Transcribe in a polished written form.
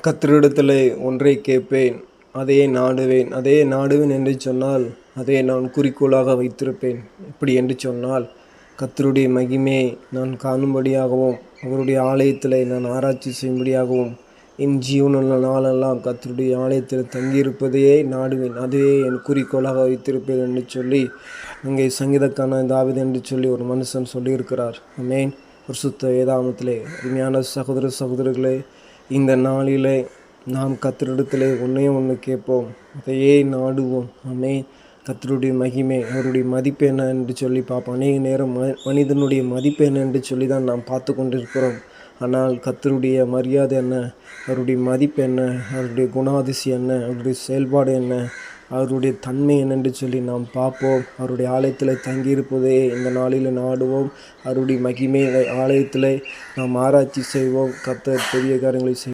கர்த்தரிடத்திலே ஒன்றைக் கேட்பேன், அதையே நாடுவேன். அதையே நாடுவேன் என்று சொன்னால், அதை நான் குறிக்கோளாக வைத்திருப்பேன். எப்படி என்று சொன்னால், கர்த்தருடைய மகிமையை நான் காணும்படியாகவும், அவருடைய ஆலயத்திலே நான் ஆராய்ச்சி செய்யும்படியாகவும், என் ஜீவனுள்ள நாளெல்லாம் கர்த்தருடைய ஆலயத்தில் தங்கியிருப்பதையே நாடுவேன். அதையே என் குறிக்கோளாக வைத்திருப்பேன் என்று சொல்லி, அங்கே சங்கீதக்காரனாகிய தாவீது என்று சொல்லி ஒரு மனுஷன் சொல்லியிருக்கிறார். ஆமென். பரிசுத்த வேதாகமத்திலே அருமையான சகோதர சகோதரிகளே, இந்த நாளிலே நாம் கர்த்தரிடத்திலே ஒன்று கேட்போம், அதையே நாடுவோம். ஆமென். கர்த்தருடைய மகிமை, அவருடைய மதிப்பு என்ன என்று சொல்லி பார்ப்போம். அநேக நேரம் மனிதனுடைய மதிப்பு என்ன என்று சொல்லி தான் நாம் பார்த்து கொண்டிருக்கிறோம். ஆனால் கர்த்தருடைய மரியாதை என்ன, அவருடைய மதிப்பு என்ன, அவருடைய குணாதிசயம் என்ன, அவருடைய செயல்பாடு என்ன, அவருடைய தன்மை என்னென்று சொல்லி நாம் பார்ப்போம். அவருடைய ஆலயத்தில் தங்கியிருப்பதே இந்த நாளில் நாடுவோம். அவருடைய மகிமை ஆலயத்தில் நாம் ஆராய்ச்சி செய்வோம். கர்த்தர் பெரிய காரியங்களை